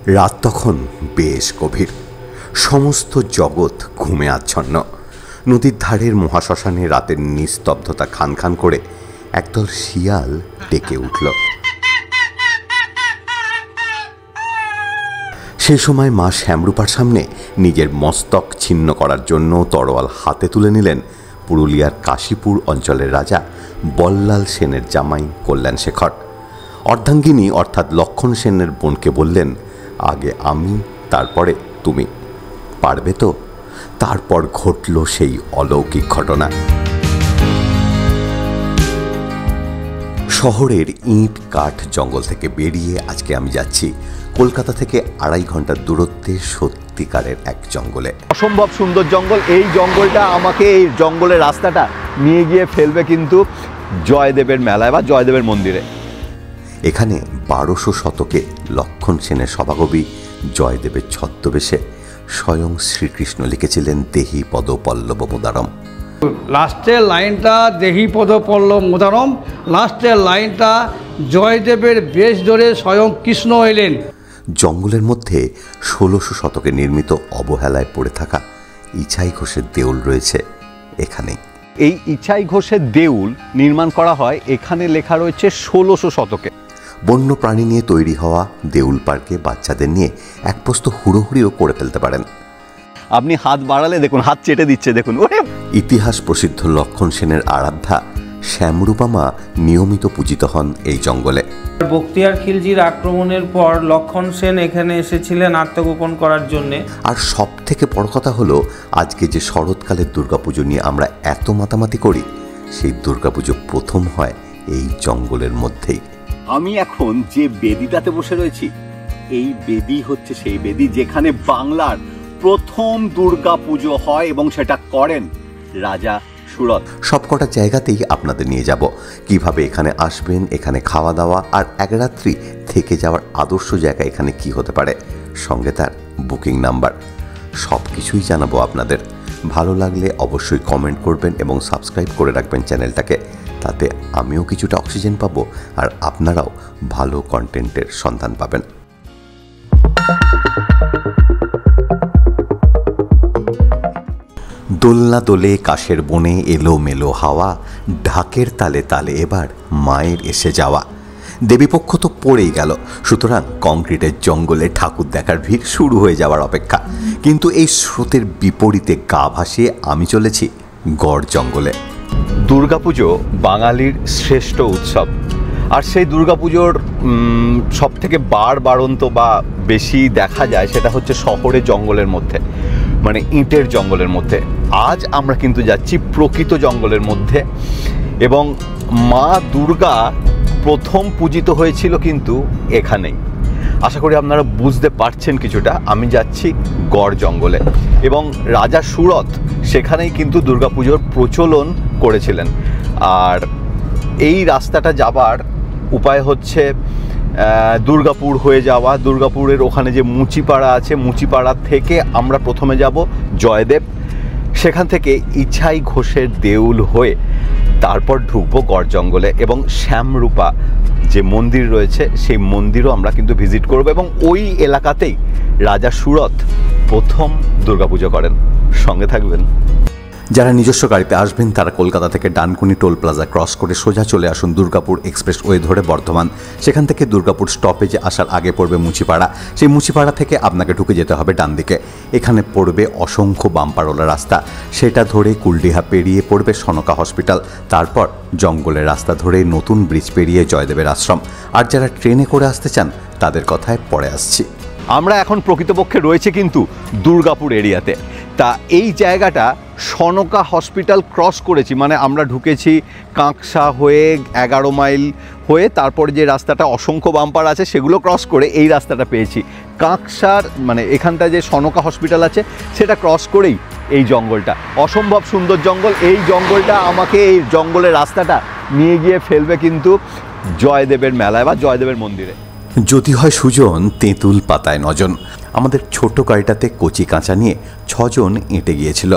রাত তখন বেশ গভীর, সমস্ত জগৎ ঘুমে আচ্ছন্ন। নদীর ধারের মহাশ্মশানে রাতের নিস্তব্ধতা খান খান করে একদল শিয়াল ডেকে উঠল। সেই সময় মা শ্যামরূপার সামনে নিজের মস্তক ছিন্ন করার জন্য তরোয়াল হাতে তুলে নিলেন পুরুলিয়ার কাশীপুর অঞ্চলের রাজা বল্লাল সেনের জামাই কল্যাণ শেখর। অর্ধাঙ্গিনী অর্থাৎ লক্ষণ সেনের বোনকে বললেন, আগে আমি, তারপরে তুমি, পারবে তো? তারপর ঘটল সেই অলৌকিক ঘটনা। শহরের ইট কাঠ জঙ্গল থেকে বেরিয়ে আজকে আমি যাচ্ছি কলকাতা থেকে 2.5 ঘন্টার দূরত্বে সত্যিকারের এক জঙ্গলে। অসম্ভব সুন্দর জঙ্গল। এই জঙ্গলটা আমাকে, এই জঙ্গলের রাস্তাটা নিয়ে গিয়ে ফেলবে কিন্তু জয়দেবের মেলায় বা জয়দেবের মন্দিরে। এখানে 1200 শতকে লক্ষণ সেনের সভাকবি জয়দেবের ছদ্মবেশে স্বয়ং শ্রীকৃষ্ণ লিখেছিলেন দেহি পদ পল্লব মুদারম। লাস্টের লাইনটা দেহি পদ পল্লব মুদারম, লাস্টের লাইনটা জয়দেবের বেশ ধরে স্বয়ং কৃষ্ণ এলেন। জঙ্গলের মধ্যে 1600 শতকে নির্মিত অবহেলায় পড়ে থাকা ইছাই ঘোষের দেউল রয়েছে এখানেই। এই ইছাই ঘোষের দেউল নির্মাণ করা হয়, এখানে লেখা রয়েছে 1600 শতকে। বন্য প্রাণী নিয়ে তৈরি হওয়া দেউল পার্কে বাচ্চাদের নিয়ে এক প্রস্ত হুড়োহুড়িও করে ফেলতে পারেন। আপনি হাত বাড়ালে দেখুন হাত চেটে দিচ্ছে, দেখুন। ইতিহাস প্রসিদ্ধ লক্ষণ সেনের আরাধ্যা শ্যামরূপা মা নিয়মিত পূজিত হন এই জঙ্গলে। বখতিয়ার খিলজির আক্রমণের পর লক্ষণ সেন এখানে এসেছিলেন আত্মগোপন করার জন্যে। আর সব থেকে বড় কথা হলো, আজকে যে শরৎকালের দুর্গাপুজো নিয়ে আমরা এত মাতামাতি করি, সেই দুর্গাপুজো প্রথম হয় এই জঙ্গলের মধ্যেই। আমি এখন যে বেদিটাতে বসে রয়েছি, এই বেদি হচ্ছে সেই বেদি যেখানে বাংলার প্রথম দুর্গা পুজো হয় এবং সেটা করেন রাজা সুরত। সবকটা জায়গাতেই আপনাদের নিয়ে যাব, কিভাবে এখানে আসবেন, এখানে খাওয়া দাওয়া আর এক রাত্রি থেকে যাওয়ার আদর্শ জায়গা এখানে কি হতে পারে, সঙ্গে তার বুকিং নাম্বার, সব কিছুই জানাবো আপনাদের। ভালো লাগলে অবশ্যই কমেন্ট করবেন এবং সাবস্ক্রাইব করে রাখবেন চ্যানেলটাকে, তাতে আমিও কিছুটা অক্সিজেন পাবো আর আপনারাও ভালো কন্টেন্টের সন্ধান পাবেন। দোলনা দোলে কাশের বনে এলো মেলো হাওয়া, ঢাকের তালে তালে এবার মায়ের এসে যাওয়া। দেবীপক্ষ তো পড়েই গেল, সুতরাং কংক্রিটের জঙ্গলে ঠাকুর দেখার ভিড় শুরু হয়ে যাওয়ার অপেক্ষা। কিন্তু এই স্রোতের বিপরীতে গা ভাসিয়ে আমি চলেছি গড় জঙ্গলে। দুর্গাপুজো বাঙালির শ্রেষ্ঠ উৎসব, আর সেই দুর্গাপুজোর সব থেকে বাড়ন্ত বা বেশি দেখা যায় সেটা হচ্ছে শহরের জঙ্গলের মধ্যে, মানে ইটের জঙ্গলের মধ্যে। আজ আমরা কিন্তু যাচ্ছি প্রকৃত জঙ্গলের মধ্যে, এবং মা দুর্গা প্রথম পূজিত হয়েছিল কিন্তু এখানেই। আশা করি আপনারা বুঝতে পারছেন কিছুটা। আমি যাচ্ছি গড় জঙ্গলে, এবং রাজা সুরত সেখানেই কিন্তু দুর্গাপুজোর প্রচলন করেছিলেন। আর এই রাস্তাটা যাবার উপায় হচ্ছে দুর্গাপুর হয়ে যাওয়া। দুর্গাপুরের ওখানে যে মুচিপাড়া আছে, মুচিপাড়া থেকে আমরা প্রথমে যাব জয়দেব, সেখান থেকে ইছাই ঘোষের দেউল হয়ে তারপর ঢুকবো গড় জঙ্গলে, এবং শ্যামরূপা যে মন্দির রয়েছে সেই মন্দিরও আমরা কিন্তু ভিজিট করব, এবং ওই এলাকাতেই রাজা সুরত প্রথম দুর্গাপুজো করেন। সঙ্গে থাকবেন। যারা নিজস্ব গাড়িতে আসবেন তারা কলকাতা থেকে ডানকুনি টোল প্লাজা ক্রস করে সোজা চলে আসুন দুর্গাপুর এক্সপ্রেস ওয়ে ধরে বর্ধমান। সেখান থেকে দুর্গাপুর স্টপেজে আসার আগে পড়বে মুচিপাড়া। সেই মুচিপাড়া থেকে আপনাকে ঢুকে যেতে হবে ডান দিকে। এখানে পড়বে অসংখ্য বাম্পারওয়ালা রাস্তা, সেটা ধরে কুলডিহা পেরিয়ে পড়বে সনকা হসপিটাল, তারপর জঙ্গলের রাস্তা ধরে নতুন ব্রিজ পেরিয়ে জয়দেবের আশ্রম। আর যারা ট্রেনে করে আসতে চান তাদের কথায় পরে আসছি। আমরা এখন প্রকৃতপক্ষে রয়েছে কিন্তু দুর্গাপুর এরিয়াতে। তা এই জায়গাটা সনকা হসপিটাল ক্রস করেছি, মানে আমরা ঢুকেছি কাঁকসা হয়ে 11 মাইল হয়ে, তারপর যে রাস্তাটা অসংখ্য বাম্পার আছে সেগুলো ক্রস করে এই রাস্তাটা পেয়েছি। কাঁকসার মানে এখানটা যে সনকা হসপিটাল আছে সেটা ক্রস করেই এই জঙ্গলটা। অসম্ভব সুন্দর জঙ্গল। এই জঙ্গলটা আমাকে, এই জঙ্গলের রাস্তাটা নিয়ে গিয়ে ফেলবে কিন্তু জয়দেবের মেলায় বা জয়দেবের মন্দিরে। যদি হয় সুজন, তেঁতুল পাতায় নজন। আমাদের ছোট গাড়িটাতে কচি কাঁচা নিয়ে 6 জন এঁটে গিয়েছিল।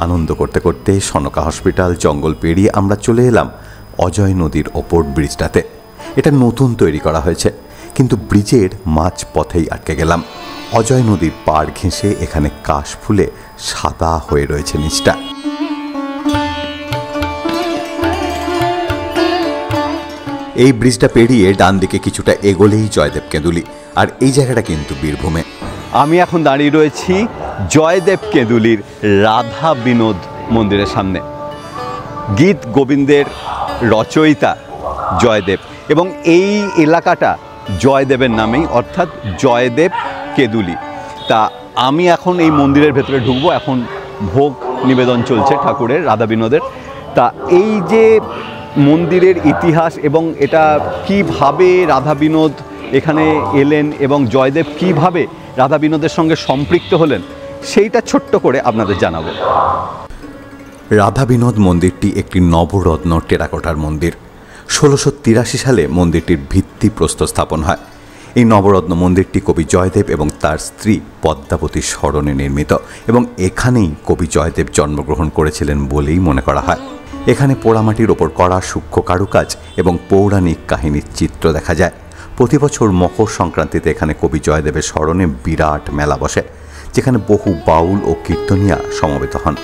আনন্দ করতে করতে সনকা হসপিটাল জঙ্গল পেরিয়ে আমরা চলে এলাম অজয় নদীর ওপর ব্রিজটাতে। এটা নতুন তৈরি করা হয়েছে, কিন্তু ব্রিজের মাঝ পথেই আটকে গেলাম। অজয় নদীর পাড় ঘেঁষে এখানে কাশ ফুলে সাদা হয়ে রয়েছে নিচটা। এই ব্রিজটা পেরিয়ে ডান দিকে কিছুটা এগোলেই জয়দেব কেঁদুলি, আর এই জায়গাটা কিন্তু বীরভূমে। আমি এখন দাঁড়িয়ে রয়েছি জয়দেব কেঁদুলির রাধা বিনোদ মন্দিরের সামনে। গীত গোবিন্দের রচয়িতা জয়দেব, এবং এই এলাকাটা জয়দেবের নামেই, অর্থাৎ জয়দেব কেঁদুলি। তা আমি এখন এই মন্দিরের ভেতরে ঢুকবো। এখন ভোগ নিবেদন চলছে ঠাকুরের, রাধা বিনোদের। তা এই যে মন্দিরের ইতিহাস এবং এটা কিভাবে রাধা বিনোদ এখানে এলেন এবং জয়দেব কিভাবে রাধা বিনোদের সঙ্গে সম্পৃক্ত হলেন, সেইটা ছোট্ট করে আপনাদের জানাবো। রাধা বিনোদ মন্দিরটি একটি নবরত্ন টেরাকোটার মন্দির। 1683 সালে মন্দিরটির ভিত্তিপ্রস্তর স্থাপন হয়। এই নবরত্ন মন্দিরটি কবি জয়দেব এবং তার স্ত্রী পদ্মাবতীর স্মরণে নির্মিত, এবং এখানেই কবি জয়দেব জন্মগ্রহণ করেছিলেন বলেই মনে করা হয়। এখানে পোড়ামাটির ওপর করা সূক্ষ্ম কারুকাজ এবং পৌরাণিক কাহিনীর চিত্র দেখা যায়। প্রতি বছর মকর সংক্রান্তিতে এখানে কবি জয়দেবের স্মরণে বিরাট মেলা বসে, যেখানে বহু বাউল ও কীর্তনিয়া সমবেত হন।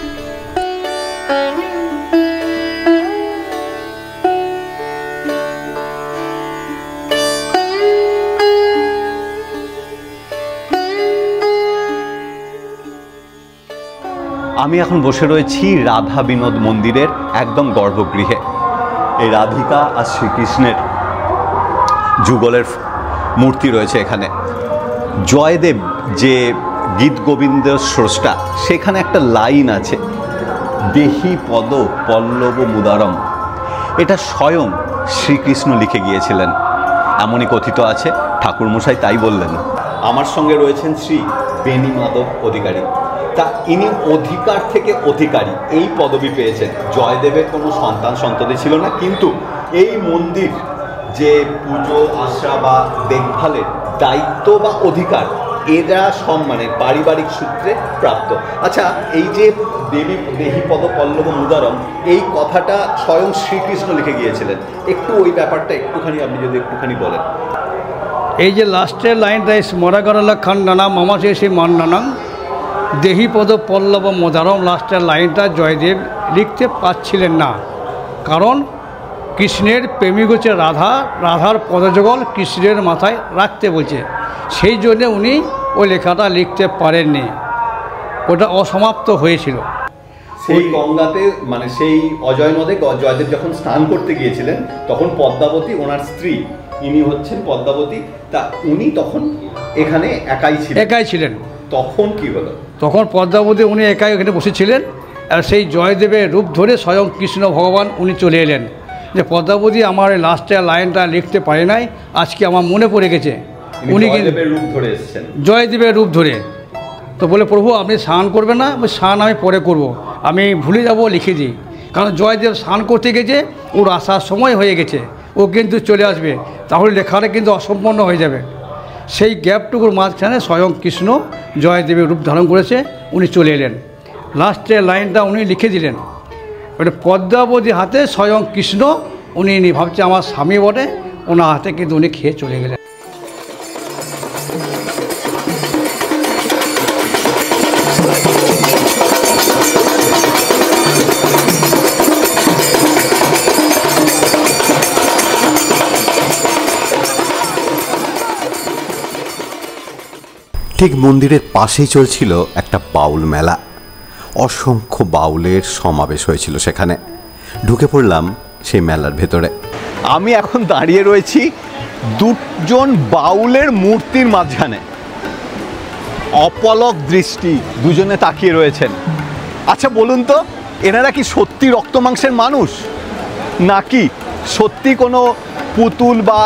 আমি এখন বসে রয়েছি রাধা বিনোদ মন্দিরের একদম গর্ভগৃহে। এই রাধিকা আর শ্রীকৃষ্ণের যুগলের মূর্তি রয়েছে এখানে। জয়দেব যে গীত গোবিন্দ স্রষ্টা, সেখানে একটা লাইন আছে, দেহি পদ পল্লব মুদারম। এটা স্বয়ং শ্রীকৃষ্ণ লিখে গিয়েছিলেন, এমনই কথিত আছে। ঠাকুরমশাই তাই বললেন। আমার সঙ্গে রয়েছেন শ্রী বেণী মাধব অধিকারী। তা ইনি অধিকার থেকে অধিকারী এই পদবি পেয়েছেন। জয়দেবের কোনো সন্তান সন্ততি ছিল না, কিন্তু এই মন্দির যে পুজো আশা বা দেখভালের দায়িত্ব বা অধিকার, এরা সম্মানের পারিবারিক সূত্রে প্রাপ্ত। আচ্ছা, এই যে দেবী দেহি পদ পল্লব মুদারম, এই কথাটা স্বয়ং শ্রীকৃষ্ণ লিখে গিয়েছিলেন। একটু ওই ব্যাপারটা একটুখানি আপনি যদি একটুখানি বলেন। এই যে লাস্টের লাইনটা, স্মরাগরলা খান্ডানা মামা শেষে মান্নানাং দেহি পদ পল্লব মোদারম, লাস্টের লাইনটা জয়দেব লিখতে পারছিলেন না, কারণ কৃষ্ণের প্রেমিক হচ্ছে রাধা, রাধার পদযুগল কৃষ্ণের মাথায় রাখতে বলছে, সেই জন্যে উনি ওই লেখাটা লিখতে পারেননি, ওটা অসমাপ্ত হয়েছিল। সেই গঙ্গাতে, মানে সেই অজয় নদে জয়দেব যখন স্নান করতে গিয়েছিলেন, তখন পদ্মাবতী ওনার স্ত্রী, ইনি হচ্ছেন পদ্মাবতী। তা উনি তখন এখানে একাই ছিলেন। তখন কি হলো? তখন পদ্মাবতী উনি একাই এখানে বসেছিলেন, আর সেই জয়দেবের রূপ ধরে স্বয়ং কৃষ্ণ ভগবান উনি চলে এলেন, যে পদ্মাবতী আমার লাস্টের লাইনটা লিখতে পারে নাই, আজকে আমার মনে পড়ে গেছে। উনি জয়দেবের রূপ ধরে এসেছেন, জয়দেবের রূপ ধরে। তো বলে, প্রভু আপনি স্নান করবেন না? স্নান আমি পরে করব, আমি ভুলে যাব, লিখে দিই। কারণ জয়দেব স্নান করতে গেছে, ওর আসার সময় হয়ে গেছে, ও কিন্তু চলে আসবে, তাহলে লেখাটা কিন্তু অসম্পন্ন হয়ে যাবে। সেই গ্যাপটুকুর মাঝখানে স্বয়ং কৃষ্ণ জয়দেবের রূপ ধারণ করেছে, উনি চলে এলেন। লাস্টের লাইনটা উনি লিখে দিলেন, ওটা পদ্মাবতী হাতে স্বয়ং কৃষ্ণ, উনি ভাবছে আমার স্বামী বটে, ওনার হাতে কিন্তু উনি খেয়ে চলে গেলেন। ঠিক মন্দিরের পাশেই চলছিল একটা বাউল মেলা। অসংখ্য বাউলের সমাবেশ হয়েছিল সেখানে। ঢুকে পড়লাম সেই মেলার ভেতরে। আমি এখন দাঁড়িয়ে রয়েছি দুজন বাউলের মূর্তির মাঝখানে। অপলক দৃষ্টি দুজনে তাকিয়ে রয়েছেন। আচ্ছা বলুন তো, এনারা কি সত্যি রক্ত মাংসের মানুষ, নাকি সত্যি কোনো পুতুল বা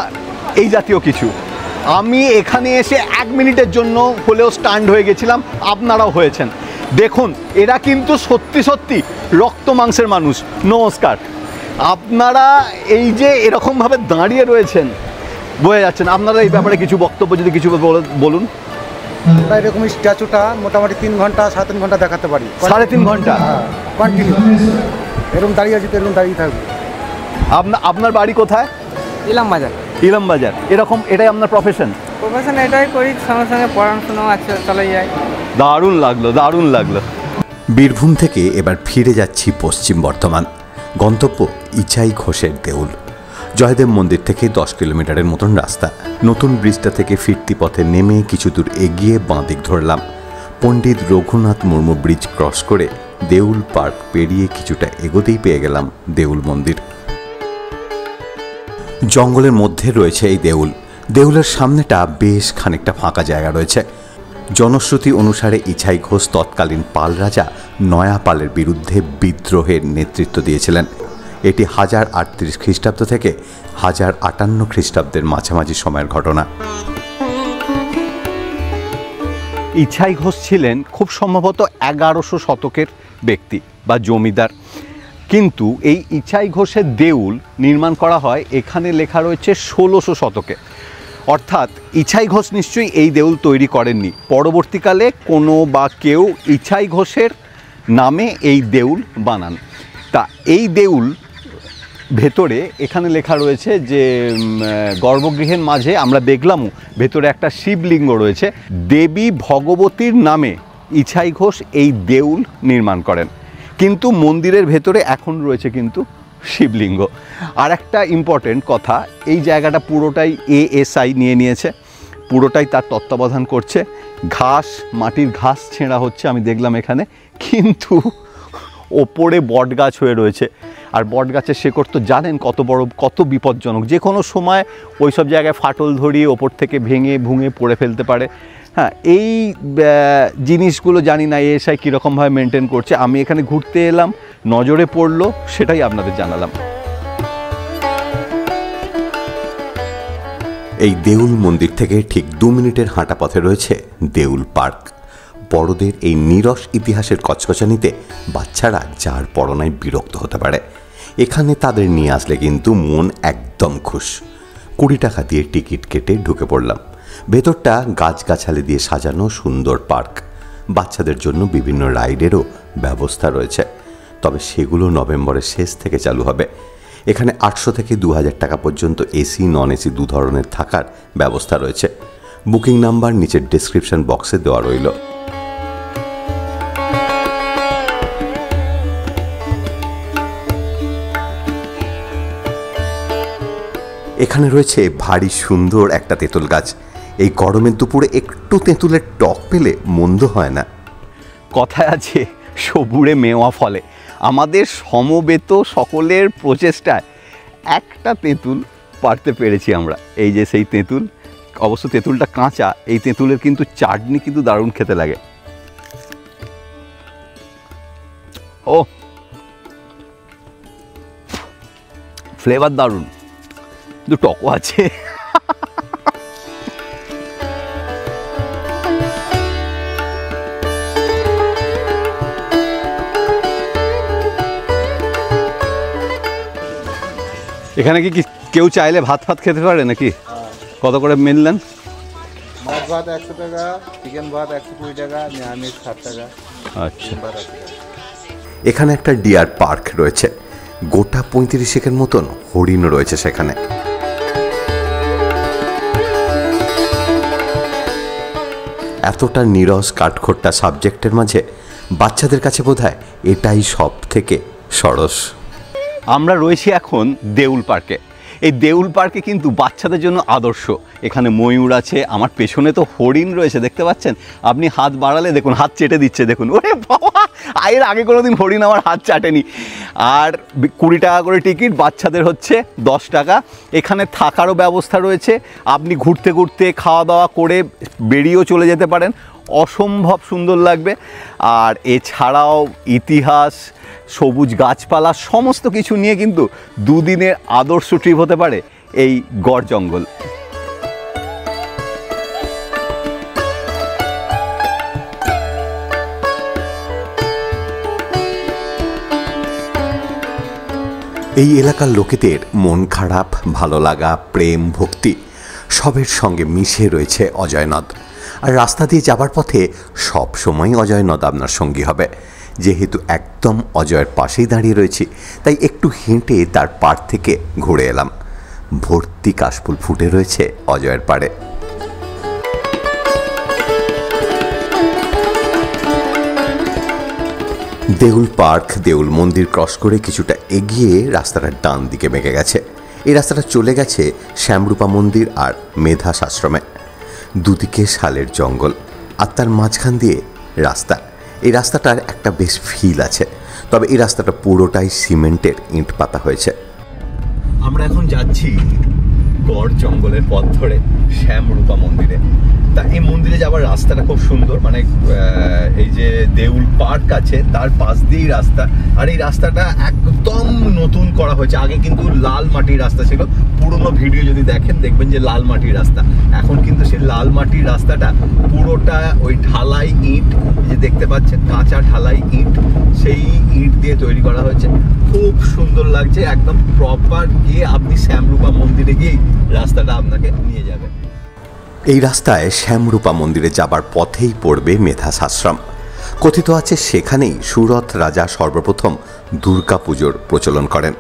এই জাতীয় কিছু? আমি এখানে এসে 1 মিনিটের জন্য হলেও স্ট্যান্ড হয়ে গেছিলাম, আপনারাও হয়েছেন। দেখুন, এরা কিন্তু সত্যি সত্যি রক্ত মাংসের মানুষ। নমস্কার। আপনারা এই যে এরকমভাবে দাঁড়িয়ে রয়েছেন, বোঝা যাচ্ছেন, আপনারা এই ব্যাপারে কিছু বক্তব্য যদি কিছু বলুন। এরকম স্ট্যাচুটা মোটামুটি 3 ঘন্টা 3.5 ঘন্টা দেখাতে পারি। 3.5 ঘন্টা কন্টিনিউ এরকম দাঁড়িয়ে আছে, এরকম দাঁড়িয়ে থাকবে। আপনার বাড়ি কোথায়? ইলামবাজার। ইলামবাজার, এটাই আপনার প্রফেশন? প্রফেশন এটাই করি, সঙ্গে সঙ্গে পড়াশোনাও আছে, চলে যায়। দারুণ লাগলো। বীরভূম থেকে এবার ফিরে যাচ্ছি পশ্চিম বর্ধমান। গন্তব্য ইছাই ঘোষের দেউল। জয়দেব মন্দির থেকে 10 কিলোমিটারের মতন রাস্তা। নতুন ব্রিজটা থেকে ফিরতি পথে নেমে কিছু দূর এগিয়ে বাঁ দিক ধরলাম। পণ্ডিত রঘুনাথ মুর্মু ব্রিজ ক্রস করে দেউল পার্ক পেরিয়ে কিছুটা এগোতেই পেয়ে গেলাম দেউল মন্দির। জঙ্গলের মধ্যে রয়েছে এই দেউল। দেউলের সামনেটা বেশ খানিকটা ফাঁকা জায়গা রয়েছে। জনশ্রুতি অনুসারে ইছাই ঘোষ তৎকালীন পাল রাজা নয়াপালের বিরুদ্ধে বিদ্রোহের নেতৃত্ব দিয়েছিলেন। এটি 1038 খ্রিস্টাব্দ থেকে 1058 খ্রিস্টাব্দের মাঝামাঝি সময়ের ঘটনা। ইছাই ঘোষ ছিলেন খুব সম্ভবত 1100 শতকের ব্যক্তি বা জমিদার, কিন্তু এই ইছাই ঘোষের দেউল নির্মাণ করা হয়, এখানে লেখা রয়েছে 1600 শতকে। অর্থাৎ ইছাই ঘোষ নিশ্চয়ই এই দেউল তৈরি করেননি। পরবর্তীকালে কোনো বা কেউ ইছাই ঘোষের নামে এই দেউল বানান। তা এই দেউল ভেতরে এখানে লেখা রয়েছে যে গর্ভগৃহের মাঝে আমরা দেখলামও ভেতরে একটা শিবলিঙ্গ রয়েছে। দেবী ভগবতীর নামে ইছাই ঘোষ এই দেউল নির্মাণ করেন, কিন্তু মন্দিরের ভেতরে এখন রয়েছে কিন্তু শিবলিঙ্গ। আর একটা ইম্পর্টেন্ট কথা, এই জায়গাটা পুরোটাই এএসআই নিয়েছে, পুরোটাই তার তত্ত্বাবধান করছে। মাটির ঘাস ছেঁড়া হচ্ছে আমি দেখলাম এখানে, কিন্তু ওপরে বট গাছ হয়ে রয়েছে। আর বট গাছের শেকড় তো জানেন কত বিপজ্জনক, যে কোনো সময় ওই সব জায়গায় ফাটল ধরিয়ে ওপর থেকে ভুঙে পড়ে ফেলতে পারে। হ্যাঁ, এই জিনিসগুলো জানি না এএসআই কীরকমভাবে মেনটেন করছে। আমি এখানে ঘুরতে এলাম, নজরে পড়লো, সেটাই আপনাদের জানালাম। এই দেউল মন্দির থেকে ঠিক 2 মিনিটের হাঁটা পথে রয়েছে দেউল পার্ক। বড়দের এই নিরস ইতিহাসের কচকচানিতে বাচ্চারা যার পড়নায় বিরক্ত হতে পারে, এখানে তাদের নিয়ে আসলে কিন্তু মন একদম খুশ। 20 টাকা দিয়ে টিকিট কেটে ঢুকে পড়লাম। ভেতরটা গাছগাছালি দিয়ে সাজানো সুন্দর পার্ক। বাচ্চাদের জন্য বিভিন্ন রাইডেরও ব্যবস্থা রয়েছে, তবে সেগুলো নভেম্বরের শেষ থেকে চালু হবে। এখানে 800 থেকে 2000 টাকা পর্যন্ত এসি নন এসি 2 ধরনের থাকার ব্যবস্থা রয়েছে। বুকিং নাম্বার নিচের ডেসক্রিপশন বক্সে দেওয়া রইল। এখানে রয়েছে ভারী সুন্দর একটা তেঁতুল গাছ। এই গরমের দুপুরে একটু তেঁতুলের টক পেলে মন্দ হয় না। কথায় আছে সবুরে মেওয়া ফলে। আমাদের সমবেত সকলের প্রচেষ্টায় একটা তেঁতুল পারতে পেরেছি আমরা। এই যে সেই তেঁতুল, অবশ্য তেঁতুলটা কাঁচা। এই তেঁতুলের কিন্তু চাটনি কিন্তু দারুণ খেতে লাগে। ও ফ্লেভার দারুণ, কিন্তু টকও আছে। এখানে কি কেউ চাইলে ভাত খেতে পারে নাকি? কত করে মিললেন? মাছ ভাত 100 টাকা, চিকেন ভাত 120 টাকা, নিরামিষ 60 টাকা। আচ্ছা, এখানে একটা ডিয়ার পার্ক রয়েছে। গোটা 35 একের মতন হরিণ রয়েছে সেখানে। এতটা নিরস কাঠখোট্টা সাবজেক্টের মাঝে বাচ্চাদের কাছে বোধহয় এটাই সব থেকে সরস। আমরা রয়েছি এখন দেউল পার্কে। এই দেউল পার্কে কিন্তু বাচ্চাদের জন্য আদর্শ। এখানে ময়ূর আছে, আমার পেছনে তো হরিণ রয়েছে, দেখতে পাচ্ছেন আপনি। হাত বাড়ালে দেখুন হাত চেটে দিচ্ছে, দেখুন। ওরে বাবা, এর আগে কোনোদিন হরিণ আমার হাত চাটেনি। আর 20 টাকা করে টিকিট, বাচ্চাদের হচ্ছে 10 টাকা। এখানে থাকারও ব্যবস্থা রয়েছে, আপনি ঘুরতে ঘুরতে খাওয়া দাওয়া করে বেরিয়েও চলে যেতে পারেন। অসম্ভব সুন্দর লাগবে। আর এছাড়াও ইতিহাস, সবুজ গাছপালা সমস্ত কিছু নিয়ে কিন্তু 2 দিনের আদর্শ ট্রিপ হতে পারে এই গড় জঙ্গল। এই এলাকার লোকেদের মন খারাপ, ভালো লাগা, প্রেম, ভক্তি সবের সঙ্গে মিশে রয়েছে অজয় নদ। আর রাস্তা দিয়ে যাবার পথে সব সময় অজয় নদ আপনার সঙ্গী হবে। যেহেতু একদম অজয়ের পাশেই দাঁড়িয়ে রয়েছি, তাই একটু হেঁটে তার পাড় থেকে ঘুরে এলাম। ভর্তি কাশফুল ফুটে রয়েছে অজয়ের পাড়ে। দেউল পার্ক দেউল মন্দির ক্রস করে কিছুটা এগিয়ে রাস্তাটার ডান দিকে বেঁকে গেছে। এই রাস্তাটা চলে গেছে শ্যামরূপা মন্দির আর মেধাস আশ্রমে। দুদিকে শালের জঙ্গল আর তার মাঝখান দিয়ে রাস্তা। এই রাস্তাটার একটা বেশ ফিল আছে, তবে এই রাস্তাটা পুরোটাই সিমেন্টের ইঁট পাতা হয়েছে। আমরা এখন যাচ্ছি গড় জঙ্গলের পথ ধরে শ্যামরূপা মন্দিরে। তা এই মন্দিরে যাওয়ার রাস্তাটা খুব সুন্দর, মানে এই যে দেউল পার্ক আছে তার পাশ দিয়েই রাস্তা, আর এই রাস্তাটা একদম নতুন করা হয়েছে। আগে কিন্তু লাল মাটির রাস্তা ছিল, পুরোনো ভিডিও যদি দেখেন দেখবেন যে লাল মাটির রাস্তা। এখন কিন্তু সেই লাল মাটির রাস্তাটা পুরোটা ওই ঢালাই ইঁট, যে দেখতে পাচ্ছেন কাঁচা ঢালাই ইঁট, সেই ইঁট দিয়ে তৈরি করা হয়েছে। খুব সুন্দর লাগছে, একদম প্রপার গিয়ে আপনি শ্যামরূপা মন্দিরে গিয়েই রাস্তাটা আপনাকে নিয়ে যাবে। এই রাস্তায় শ্যামরূপা মন্দিরে যাবার পথেই পড়বে মেধাস আশ্রম। কথিত আছে সেখানেই সুরত রাজা সর্বপ্রথম দুর্গাপুজোর প্রচলন করেন।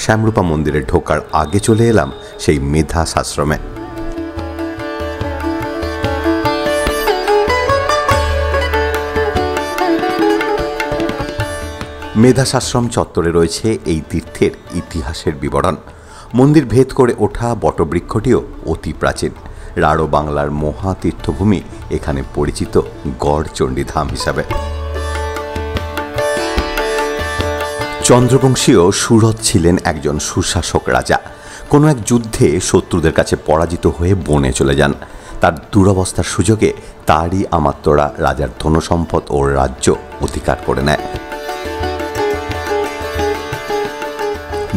শ্যামরূপা মন্দিরে ঢোকার আগে চলে এলাম সেই মেধাস আশ্রমে। মেধাস আশ্রম চত্বরে রয়েছে এই তীর্থের ইতিহাসের বিবরণ। মন্দির ভেদ করে ওঠা বটবৃক্ষটিও অতি প্রাচীন। রাঢ় বাংলার মহা তীর্থভূমি এখানে পরিচিত গড়চণ্ডী ধাম হিসাবে। চন্দ্রবংশীয় সুরত ছিলেন একজন সুশাসক রাজা। কোনো এক যুদ্ধে শত্রুদের কাছে পরাজিত হয়ে বনে চলে যান। তার দুরবস্থার সুযোগে তারই আমাত্যরা রাজার ধনসম্পদ ও রাজ্য অধিকার করে নেয়।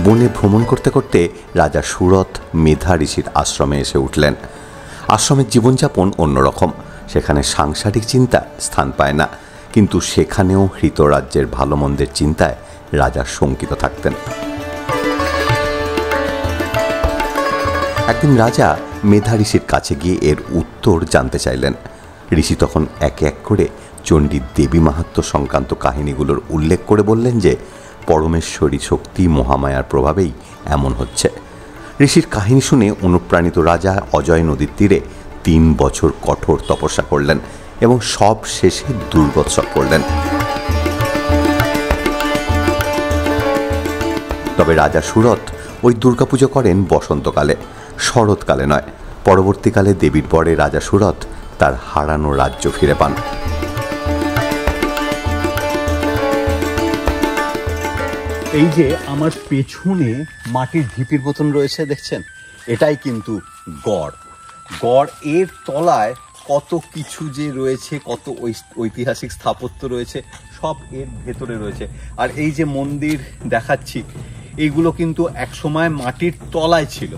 বনে ভ্রমণ করতে করতে রাজা সুরত মেধা ঋষির আশ্রমে এসে উঠলেন। আশ্রমের জীবনযাপন অন্যরকম, সেখানে সাংসারিক চিন্তা স্থান পায় না, কিন্তু সেখানেও হৃতরাজ্যের ভালো মন্দের চিন্তায় রাজা শঙ্কিত থাকতেন। একদিন রাজা মেধা ঋষির কাছে গিয়ে এর উত্তর জানতে চাইলেন। ঋষি তখন একে এক করে চণ্ডীর দেবী মাহাত্ম্য সংক্রান্ত কাহিনীগুলোর উল্লেখ করে বললেন যে পরমেশ্বরী শক্তি মহামায়ার প্রভাবেই এমন হচ্ছে। ঋষির কাহিনী শুনে অনুপ্রাণিত রাজা অজয় নদীর তীরে 3 বছর কঠোর তপস্যা করলেন এবং সব শেষে দুর্গোৎসব করলেন। তবে রাজা সুরত ওই দুর্গাপুজো করেন বসন্তকালে, শরৎকালে নয়। পরবর্তীকালে দেবীর পরে রাজা সুরত তার হারানো রাজ্য ফিরে পান। এই যে আমার পেছনে মাটির ঢিপির মতন রয়েছে দেখছেন, এটাই কিন্তু গড়। গড় এর তলায় কত কিছু যে রয়েছে, কত ঐতিহাসিক স্থাপত্য রয়েছে, সব এর ভেতরে রয়েছে। আর এই যে মন্দির দেখাচ্ছি, এইগুলো কিন্তু একসময় মাটির তলায় ছিল,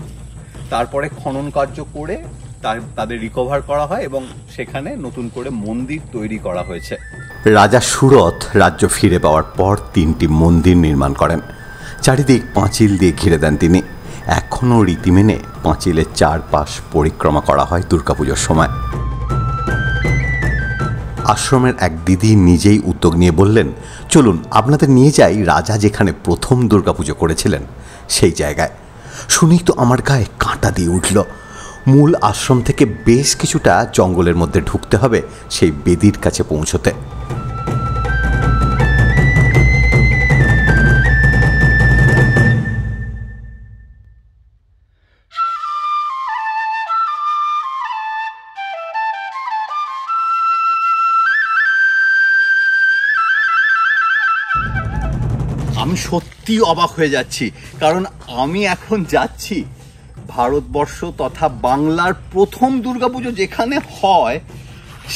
তারপরে খনন কার্য করে তাদের রিকভার করা হয় এবং সেখানে নতুন করে মন্দির তৈরি করা হয়েছে। রাজা সুরত রাজ্য ফিরে পাওয়ার পর 3টি মন্দির নির্মাণ করেন। চারিদিক পাঁচিল দিয়ে ঘিরে দেন তিনি। এখনও রীতি মেনে পাঁচিলের চারপাশ পরিক্রমা করা হয় দুর্গাপুজোর সময়। আশ্রমের এক দিদি নিজেই উদ্যোগ নিয়ে বললেন, চলুন আপনাদের নিয়ে যাই রাজা যেখানে প্রথম দুর্গাপুজো করেছিলেন সেই জায়গায়। শুনেই তো আমার গায়ে কাঁটা দিয়ে উঠল। মূল আশ্রম থেকে বেশ কিছুটা জঙ্গলের মধ্যে ঢুকতে হবে সেই বেদির কাছে পৌঁছতে। আমি সত্যি অবাক হয়ে যাচ্ছি, কারণ আমি এখন যাচ্ছি ভারতবর্ষ তথা বাংলার প্রথম দুর্গাপুজো যেখানে হয়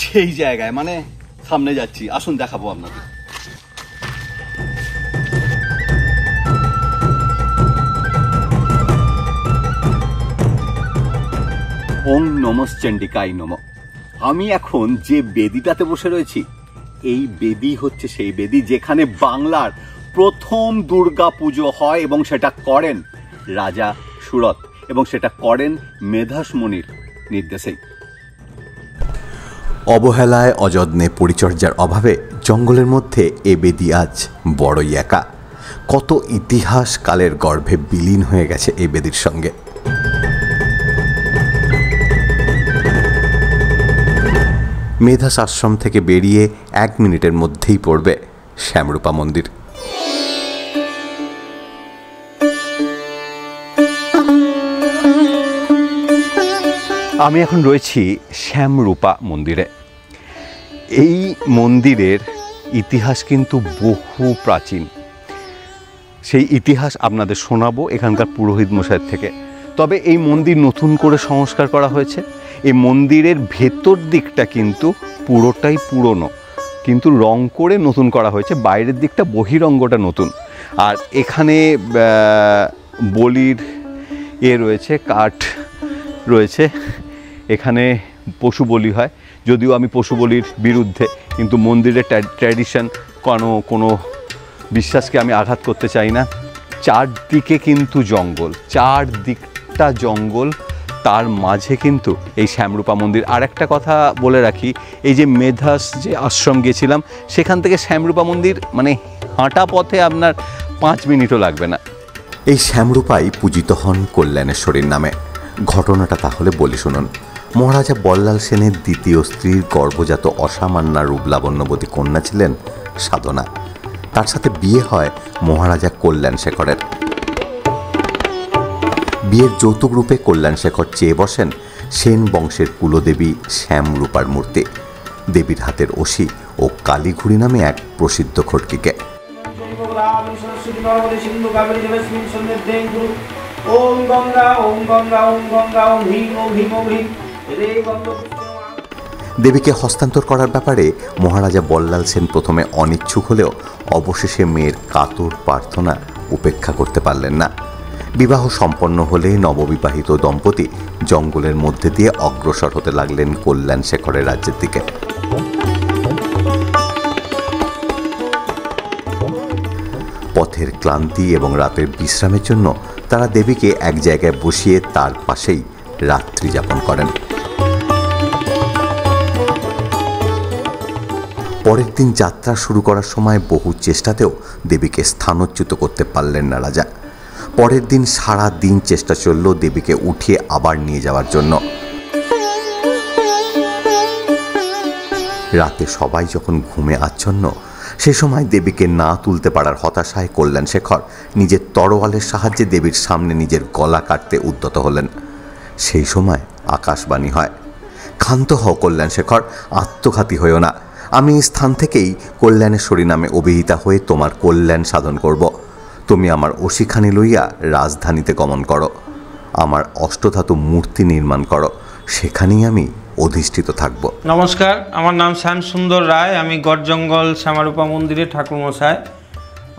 সেই জায়গায়, মানে সামনে যাচ্ছি। আসুন দেখাবো আপনাদের। ওং নমশ্চণ্ডিকায় নমঃ। আমি এখন যে বেদিটাতে বসে রয়েছি, এই বেদি হচ্ছে সেই বেদি যেখানে বাংলার প্রথম দুর্গা পুজো হয় এবং সেটা করেন রাজা সুরত এবং সেটা করেন মেধাস মুনির নির্দেশেই। অবহেলায় অযত্নে পরিচর্যার অভাবে জঙ্গলের মধ্যে এ বেদি আজ বড়ই একা। কত ইতিহাস কালের গর্ভে বিলীন হয়ে গেছে এ বেদির সঙ্গে। মেধাস আশ্রম থেকে বেরিয়ে 1 মিনিটের মধ্যেই পড়বে শ্যামরূপা মন্দির। আমি এখন রয়েছি শ্যামরূপা মন্দিরে। এই মন্দিরের ইতিহাস কিন্তু বহু প্রাচীন। সেই ইতিহাস আপনাদের শোনাবো এখানকার পুরোহিত মশাইয়ের থেকে। তবে এই মন্দির নতুন করে সংস্কার করা হয়েছে। এই মন্দিরের ভেতর দিকটা কিন্তু পুরোটাই পুরনো, কিন্তু রং করে নতুন করা হয়েছে। বাইরের দিকটা বহিরঙ্গটা নতুন। আর এখানে বলির রয়েছে, কাঠ রয়েছে। এখানে পশু বলি হয়, যদিও আমি পশু বলির বিরুদ্ধে, কিন্তু মন্দিরের ট্র্যাডিশন কোনো বিশ্বাসকে আমি আঘাত করতে চাই না। চারদিকে কিন্তু জঙ্গল, চারদিকটা জঙ্গল, তার মাঝে কিন্তু এই শ্যামরূপা মন্দির। আর একটা কথা বলে রাখি, এই যে মেধাস যে আশ্রম গেছিলাম সেখান থেকে শ্যামরূপা মন্দির মানে হাঁটা পথে আপনার 5 মিনিটও লাগবে না। এই শ্যামরূপাই পূজিত হন কল্যাণেশ্বরীর নামে। ঘটনাটা তাহলে বলি শুনুন। মহারাজা বল্লাল সেনের দ্বিতীয় স্ত্রীর গর্ভজাত অসামান্যা রূপলাবণ্যবতী কন্যা ছিলেন সাধনা। তার সাথে বিয়ে হয় মহারাজা কল্যাণশেখরের। বিয়ের যৌতুক রূপে কল্যাণশেখর চেয়ে বসেন সেন বংশের কুলদেবী শ্যামরূপার মূর্তি, দেবীর হাতের অসি ও কালীঘুড়ি নামে এক প্রসিদ্ধ খড়কিকে। দেবীকে হস্তান্তর করার ব্যাপারে মহারাজা বল্লাল সেন প্রথমে অনিচ্ছুক হলেও অবশেষে মেয়ের কাতর প্রার্থনা উপেক্ষা করতে পারলেন না। বিবাহ সম্পন্ন হলে নববিবাহিত দম্পতি জঙ্গলের মধ্যে দিয়ে অগ্রসর হতে লাগলেন কল্যাণশেখরের রাজ্যের দিকে। পথের ক্লান্তি এবং রাতের বিশ্রামের জন্য তারা দেবীকে এক জায়গায় বসিয়ে তার পাশেই রাত্রি যাপন করেন। পরের দিন যাত্রা শুরু করার সময় বহু চেষ্টাতেও দেবীকে স্থানচ্যুত করতে পারলেন না রাজা। পরের দিন সারা দিন চেষ্টা চলল দেবীকে উঠিয়ে আবার নিয়ে যাওয়ার জন্য। রাতে সবাই যখন ঘুমে আচ্ছন্ন, সে সময় দেবীকে না তুলতে পারার হতাশায় কল্যাণশেখর নিজের তরোয়ালের সাহায্যে দেবীর সামনে নিজের গলা কাটতে উদ্যত হলেন। সেই সময় আকাশবাণী হয়, ক্ষান্ত হও কল্যাণশেখর, আত্মঘাতী হইও না। আমি এই স্থান থেকেই কল্যাণেশ্বরী নামে অভিহিতা হয়ে তোমার কল্যাণ সাধন করব। তুমি আমার অশিখানি লইয়া রাজধানীতে গমন করো, আমার অষ্টধাতু মূর্তি নির্মাণ করো, সেখানেই আমি অধিষ্ঠিত থাকব। নমস্কার, আমার নাম শ্যামসুন্দর রায়। আমি গড়জঙ্গল শ্যামরূপা মন্দিরের ঠাকুরমশাই।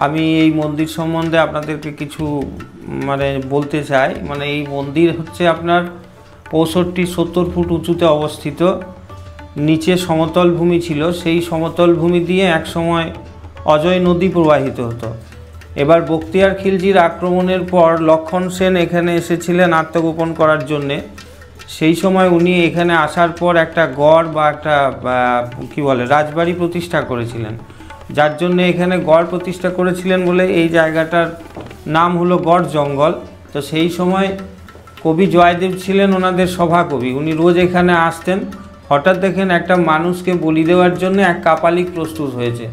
আমি এই মন্দির সম্বন্ধে আপনাদেরকে কিছু বলতে চাই। এই মন্দির হচ্ছে আপনার 65-70 ফুট উঁচুতে অবস্থিত। নিচে সমতল ভূমি ছিল, সেই সমতল ভূমি দিয়ে একসময় অজয় নদী প্রবাহিত হতো। এবার বখতিয়ার খিলজির আক্রমণের পর লক্ষণ সেন এখানে এসেছিলেন আত্মগোপন করার জন্যে। সেই সময় উনি এখানে আসার পর একটা গড় বা একটা রাজবাড়ি প্রতিষ্ঠা করেছিলেন, যার জন্য এখানে গড় প্রতিষ্ঠা করেছিলেন বলে এই জায়গাটার নাম হলো গড় জঙ্গল। তো সেই সময় কবি জয়দেব ছিলেন ওনাদের সভাকবি। উনি রোজ এখানে আসতেন। হঠাৎ দেখেন একটা মানুষকে বলি দেওয়ার জন্য এক কাপালিক প্রস্তুত হয়েছে।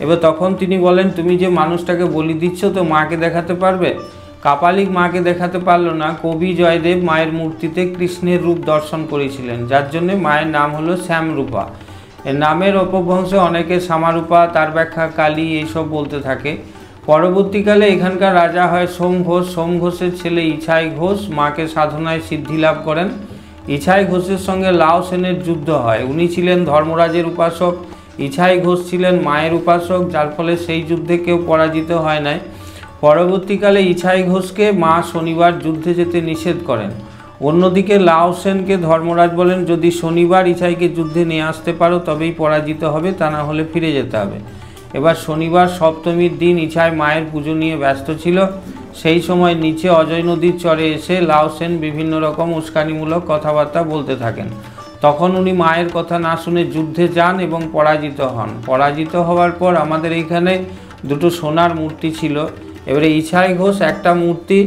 এবার তখন তিনি বলেন, তুমি যে মানুষটাকে বলি দিচ্ছ তো মাকে দেখাতে পারবে? কাপালিক মাকে দেখাতে পারল না। কবি জয়দেব মায়ের মূর্তিতে কৃষ্ণের রূপ দর্শন করেছিলেন, যার জন্য মায়ের নাম হলো শ্যামরূপা। এর নামের অপভ্রংশে অনেকে শ্যামারূপা, তার ব্যাখ্যা কালী, এইসব বলতে থাকে। পরবর্তীকালে এখানকার রাজা হয় সোম ঘোষ। সোম ঘোষের ছেলে ইছাই ঘোষ মাকে সাধনায় সিদ্ধি লাভ করেন। ইছাই ঘোষের সঙ্গে লাও সেনের যুদ্ধ হয়। উনি ছিলেন ধর্মরাজের উপাসক, ইছাই ঘোষ ছিলেন মায়ের উপাসক, যার ফলে সেই যুদ্ধে কেউ পরাজিত হয় নাই। পরবর্তীকালে ইছাই ঘোষকে মা শনিবার যুদ্ধে যেতে নিষেধ করেন। অন্যদিকে লাও সেনকে ধর্মরাজ বলেন, যদি শনিবার ইছাইকে যুদ্ধে নিয়ে আসতে পারো তবেই পরাজিত হবে, তা না হলে ফিরে যেতে হবে। এবার শনিবার সপ্তমীর দিন ইছাই মায়ের পুজো নিয়ে ব্যস্ত ছিল। সেই সময় নিচে অজয় নদীর চরে এসে লাও সেন বিভিন্ন রকম উস্কানিমূলক কথাবার্তা বলতে থাকেন। তখন উনি মায়ের কথা না শুনে যুদ্ধে যান এবং পরাজিত হন। পরাজিত হওয়ার পর আমাদের এইখানে দুটো সোনার মূর্তি ছিল। এবারে ইছাই ঘোষ একটা মূর্তি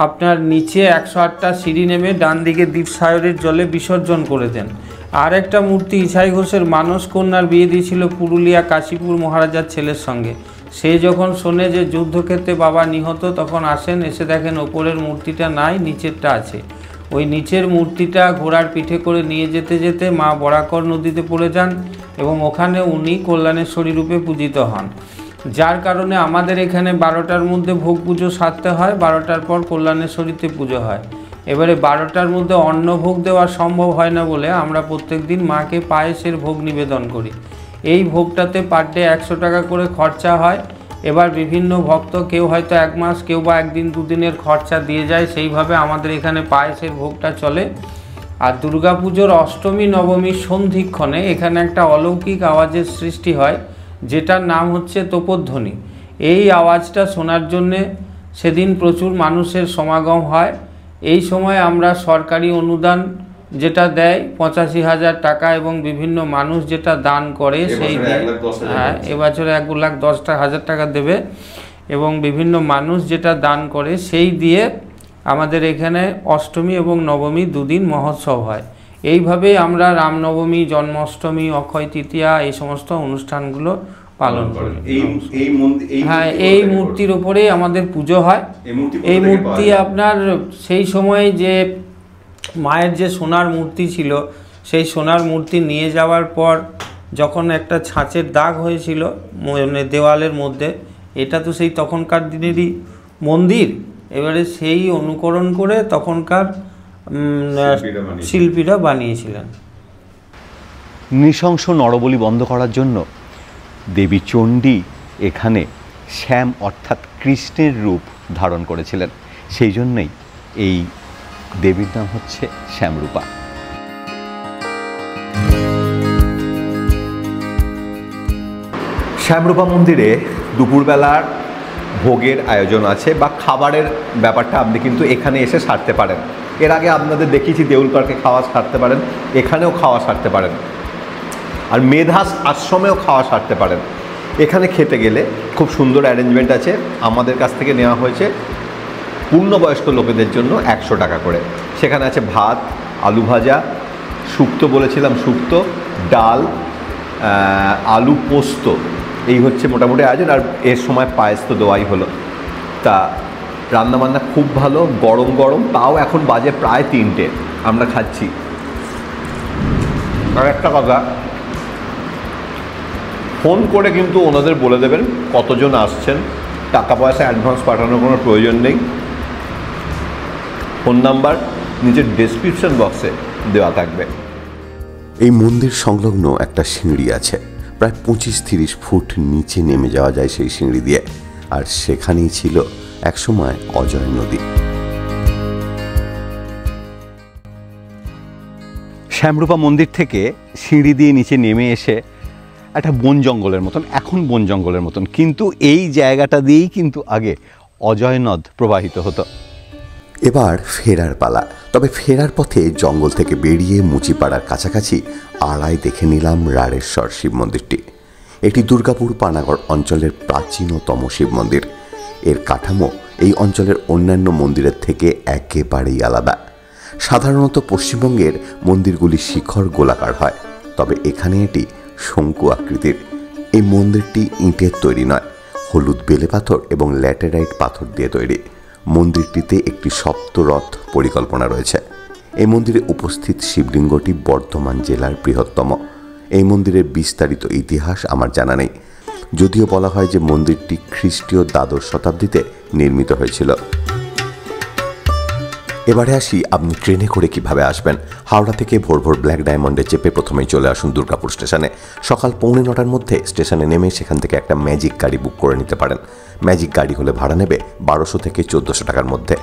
আপনার নিচে 108টা সিঁড়ি নেমে ডান দিকে দীপসাগরের জলে বিসর্জন করে দেন। আর একটা মূর্তি ইছাই ঘোষের মানস কন্যার বিয়ে দিয়েছিল পুরুলিয়া কাশীপুর মহারাজার ছেলের সঙ্গে। সে যখন শোনে যে যুদ্ধক্ষেত্রে বাবা নিহত, তখন আসেন, এসে দেখেন ওপরের মূর্তিটা নাই, নিচেরটা আছে। ওই নিচের মূর্তিটা ঘোড়ার পিঠে করে নিয়ে যেতে যেতে মা বরাকর নদীতে পড়ে যান এবং ওখানে উনি কল্যাণেশ্বরী রূপে পূজিত হন। যার কারণে আমাদের এখানে 12টার মধ্যে ভোগ পুজো সারতে হয়, 12টার পর কল্যাণেশ্বরীতে পুজো হয়। এবারে 12টার মধ্যে অন্ন ভোগ দেওয়া সম্ভব হয় না বলে আমরা প্রত্যেক দিন মাকে পায়েসের ভোগ নিবেদন করি। এই ভোগটাতে পার ডে 100 টাকা করে খরচা হয়। এবার বিভিন্ন ভক্ত কেউ হয়তো 1 মাস, কেউ বা 1 দিন 2 দিনের খরচা দিয়ে যায়, সেইভাবে আমাদের এখানে পায়েসের ভোগটা চলে। আর দুর্গাপুজোর অষ্টমী নবমী সন্ধিক্ষণে এখানে একটা অলৌকিক আওয়াজের সৃষ্টি হয়, যেটার নাম হচ্ছে তোপধ্বনি। এই আওয়াজটা শোনার জন্যে সেদিন প্রচুর মানুষের সমাগম হয়। এই সময় আমরা সরকারি অনুদান যেটা দেয় 85,000 টাকা এবং বিভিন্ন মানুষ যেটা দান করে সেই হ্যাঁ এবছরে 1,10,000 টাকা দেবে এবং বিভিন্ন মানুষ যেটা দান করে সেই দিয়ে আমাদের এখানে অষ্টমী এবং নবমী 2 দিন মহোৎসব হয়। এইভাবেই আমরা রামনবমী, জন্মাষ্টমী, অক্ষয় তৃতীয়া এই সমস্ত অনুষ্ঠানগুলো পালন করি। হ্যাঁ, এই মূর্তির ওপরেই আমাদের পুজো হয়। এই মূর্তি আপনার সেই সময় যে মায়ের যে সোনার মূর্তি ছিল, সেই সোনার মূর্তি নিয়ে যাওয়ার পর যখন একটা ছাঁচের দাগ হয়েছিল মানে দেওয়ালের মধ্যে, এটা তো সেই তখনকার দিনেরই মন্দির। এবারে সেই অনুকরণ করে তখনকার শিল্পীরা বানিয়েছিলেন। নৃশংস নরবলি বন্ধ করার জন্য দেবী চণ্ডী এখানে শ্যাম অর্থাৎ কৃষ্ণের রূপ ধারণ করেছিলেন। সেই জন্যই এই দেবীর নাম হচ্ছে শ্যামরূপা। শ্যামরূপা মন্দিরে দুপুরবেলার ভোগের আয়োজন আছে বা খাবারের ব্যাপারটা আপনি কিন্তু এখানে এসে সারতে পারেন। এর আগে আপনাদের দেখিয়েছি দেউল পার্কে খাওয়া সারতে পারেন, এখানেও খাওয়া সারতে পারেন, আর মেধাস আশ্রমেও খাওয়া সারতে পারেন। এখানে খেতে গেলে খুব সুন্দর অ্যারেঞ্জমেন্ট আছে। আমাদের কাছ থেকে নেওয়া হয়েছে পূর্ণবয়স্ক লোকেদের জন্য 100 টাকা করে। সেখানে আছে ভাত, আলু ভাজা, শুক্তো বলেছিলাম, শুক্তো, ডাল, আলু পোস্ত, এই হচ্ছে মোটামুটি আয়োজন। আর এর সময় পায়েস তো দেওয়াই হলো। তা রান্নাবান্না খুব ভালো, গরম গরম, তাও এখন বাজে প্রায় 3টে, আমরা খাচ্ছি। আর একটা কথা, ফোন করে কিন্তু ওনাদের বলে দেবেন কতজন আসছেন, টাকা পয়সা অ্যাডভান্স পাঠানোর কোনো প্রয়োজন নেই। ফোন নাম্বার নিচের ডেসক্রিপশন বক্সে দেওয়া থাকবে। এই মন্দির সংলগ্ন একটা সিঁড়ি আছে, প্রায় 25-30 ফুট নিচে নেমে যাওয়া যায় সেই সিঁড়ি দিয়ে। আর সেখানেই ছিল একসময় অজয় নদী। শ্যামরূপা মন্দির থেকে সিঁড়ি দিয়ে নিচে নেমে এসে একটা বন জঙ্গলের মতন, এখন বন জঙ্গলের মতন, কিন্তু এই জায়গাটা দিয়েই কিন্তু আগে অজয় নদ প্রবাহিত হতো। এবার ফেরার পালা। তবে ফেরার পথে জঙ্গল থেকে বেরিয়ে মুচিপাড়ার কাছাকাছি আড়ায় দেখে নিলাম রাড়েশ্বর শিব মন্দিরটি। এটি দুর্গাপুর পানাগড় অঞ্চলের প্রাচীনতম শিব মন্দির। এর কাঠামো এই অঞ্চলের অন্যান্য মন্দিরের থেকে একেবারেই আলাদা। সাধারণত পশ্চিমবঙ্গের মন্দিরগুলি শিখর গোলাকার হয়, তবে এখানে এটি শঙ্কু আকৃতির। এই মন্দিরটি ইটের তৈরি নয়, হলুদ বেলে পাথর এবং ল্যাটেরাইট পাথর দিয়ে তৈরি। মন্দিরটিতে একটি সপ্তরথ পরিকল্পনা রয়েছে। এই মন্দিরে উপস্থিত শিবলিঙ্গটি বর্ধমান জেলার বৃহত্তম। এই মন্দিরের বিস্তারিত ইতিহাস আমার জানা নেই, যদিও বলা হয় যে মন্দিরটি খ্রিস্টীয় দ্বাদশ শতাব্দীতে নির্মিত হয়েছিল। এবারে আসি আপনি ট্রেনে করে কিভাবে আসবেন। হাওড়া থেকে ভোর ভোর ব্ল্যাক ডায়মন্ডে চেপে প্রথমেই চলে আসুন দুর্গাপুর স্টেশনে। সকাল 9:45 মধ্যে স্টেশনে নেমে সেখান থেকে একটা ম্যাজিক গাড়ি বুক করে নিতে পারেন। ম্যাজিক গাড়ি হলে ভাড়া নেবে 1200 থেকে 1400 টাকার মধ্যে।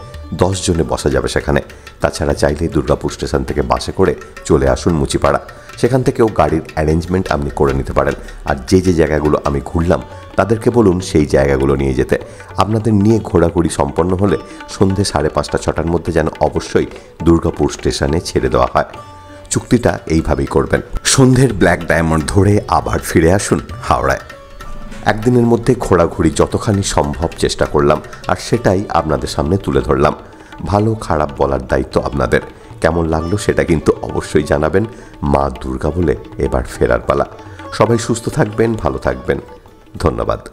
10 জনে বসা যাবে সেখানে। তাছাড়া চাইলে দুর্গাপুর স্টেশন থেকে বাসে করে চলে আসুন মুচিপাড়া। সেখান থেকেও গাড়ির অ্যারেঞ্জমেন্ট আপনি করে নিতে পারেন। আর যে যে জায়গাগুলো আমি ঘুরলাম তাদেরকে বলুন সেই জায়গাগুলো নিয়ে যেতে। আপনাদের নিয়ে ঘোরাঘুরি সম্পন্ন হলে সন্ধে 5:30-6টার মধ্যে যেন অবশ্যই দুর্গাপুর স্টেশনে ছেড়ে দেওয়া হয়। চুক্তিটা এইভাবেই করবেন। সন্ধ্যের ব্ল্যাক ডায়মন্ড ধরে আবার ফিরে আসুন হাওড়ায়। একদিনের মধ্যে ঘোরাঘুরি যতখানি সম্ভব চেষ্টা করলাম, আর সেটাই আপনাদের সামনে তুলে ধরলাম। ভালো খারাপ বলার দায়িত্ব আপনাদের। কেমন লাগলো সেটা কিন্তু অবশ্যই জানাবেন। মা দুর্গা বলে এবার ফেরার পালা। সবাই সুস্থ থাকবেন, ভালো থাকবেন। ধন্যবাদ।